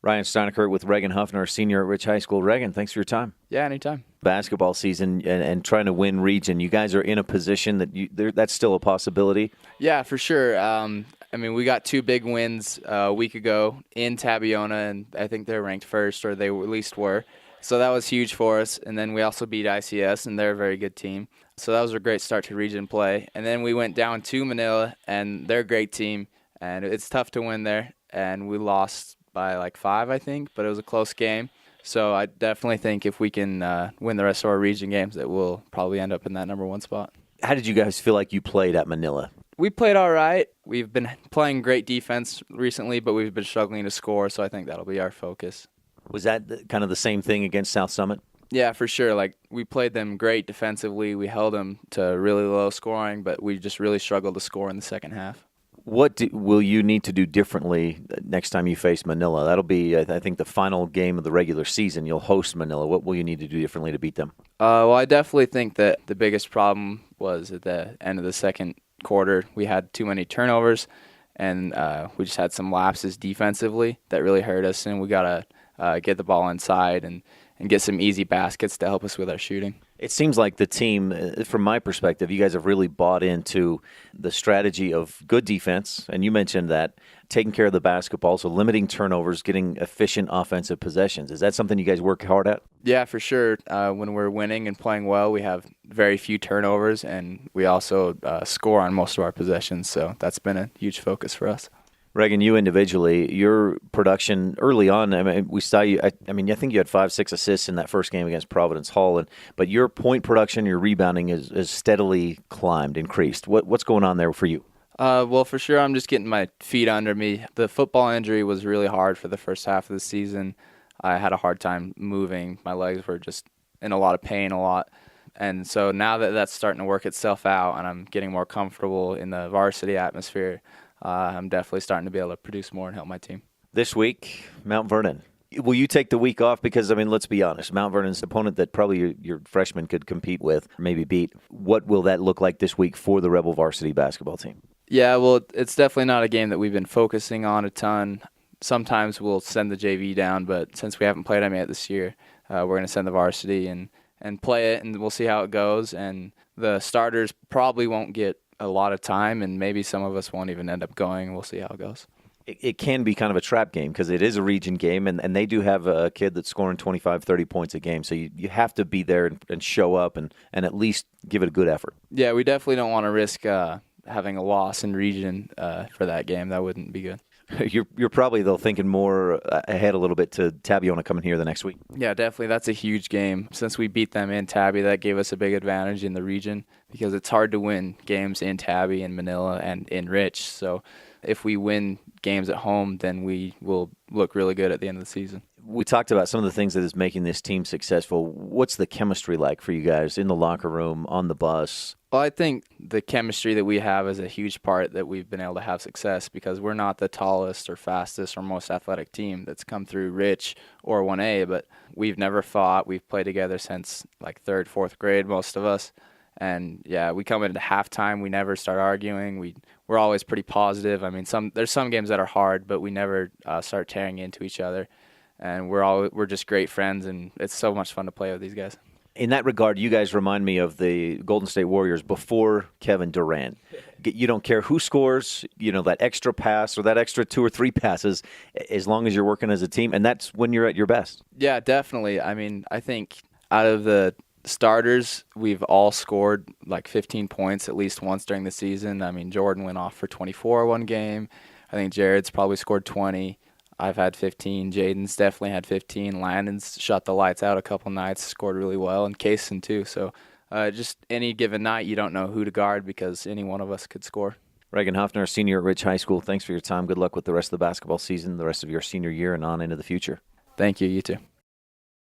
Ryan Steinekert with Reagan Huefner, senior at Rich High School. Reagan, thanks for your time. Yeah, anytime. Basketball season and trying to win region. You guys are in a position that's still a possibility. Yeah, for sure. We got 2 big wins a week ago in Tabiona, and I think they're ranked first, or they at least were. So that was huge for us. And then we also beat ICS, and they're a very good team. So that was a great start to region play. And then we went down to Manila, and they're a great team. And it's tough to win there. And we lost by like 5, I think, but it was a close game. So I definitely think if we can win the rest of our region games, that we'll probably end up in that number 1 spot. How did you guys feel like you played at Manila? We played all right. We've been playing great defense recently, but we've been struggling to score, so I think that'll be our focus. Was that kind of the same thing against South Summit? Yeah, for sure. Like, we played them great defensively. We held them to really low scoring, but we just really struggled to score in the second half. What will you need to do differently next time you face Manila? That'll be, I think, the final game of the regular season. You'll host Manila. What will you need to do differently to beat them? Well, I definitely think that the biggest problem was at the end of the second quarter. We had too many turnovers, and we just had some lapses defensively that really hurt us, and we got to get the ball inside and get some easy baskets to help us with our shooting. It seems like the team, from my perspective, you guys have really bought into the strategy of good defense, and you mentioned that, taking care of the basketball, so limiting turnovers, getting efficient offensive possessions. Is that something you guys work hard at? Yeah, for sure. When we're winning and playing well, we have very few turnovers, and we also score on most of our possessions, so that's been a huge focus for us. Reagan, you individually, your production early on, we saw you, I think you had 5-6 assists in that first game against Providence Hall, but your point production, your rebounding is steadily increased. What's going on there for you? Well, for sure, I'm just getting my feet under me. The football injury was really hard for the first half of the season. I had a hard time moving. My legs were just in a lot of pain a lot. And so now that that's starting to work itself out and I'm getting more comfortable in the varsity atmosphere, I'm definitely starting to be able to produce more and help my team. This week, Mount Vernon. Will you take the week off? Because, let's be honest, Mount Vernon's an opponent that probably your freshmen could compete with, maybe beat. What will that look like this week for the Rebel varsity basketball team? Yeah, well, it's definitely not a game that we've been focusing on a ton. Sometimes we'll send the JV down, but since we haven't played them yet this year, we're going to send the varsity and play it, and we'll see how it goes. And the starters probably won't get a lot of time, and maybe some of us won't even end up going. We'll see how it goes. It can be kind of a trap game because it is a region game, and they do have a kid that's scoring 25, 30 points a game. So you have to be there and show up and at least give it a good effort. Yeah, we definitely don't want to risk having a loss in region for that game. That wouldn't be good. You're probably, though, thinking more ahead a little bit to Tabiona coming here the next week. Yeah, definitely. That's a huge game. Since we beat them in Tabby, that gave us a big advantage in the region because it's hard to win games in Tabby, in Manila, and in Rich. So if we win games at home, then we will look really good at the end of the season. We talked about some of the things that is making this team successful. What's the chemistry like for you guys in the locker room, on the bus? Well, I think the chemistry that we have is a huge part that we've been able to have success because we're not the tallest or fastest or most athletic team that's come through Rich or 1A, but we've never fought. We've played together since like 3rd, 4th grade, most of us. And, yeah, we come into halftime. We never start arguing. We're always pretty positive. There's some games that are hard, but we never start tearing into each other. And we're just great friends, and it's so much fun to play with these guys. In that regard, you guys remind me of the Golden State Warriors before Kevin Durant. You don't care who scores, that extra pass or that extra 2 or 3 passes, as long as you're working as a team, and that's when you're at your best. Yeah, definitely. I think out of the starters, we've all scored like 15 points at least once during the season. Jordan went off for 24 one game. I think Jared's probably scored 20. I've had 15. Jaden's definitely had 15. Landon's shot the lights out a couple nights, scored really well, and Kaysen too. So just any given night, you don't know who to guard because any one of us could score. Reagan Huefner, senior at Rich High School, thanks for your time. Good luck with the rest of the basketball season, the rest of your senior year, and on into the future. Thank you. You too.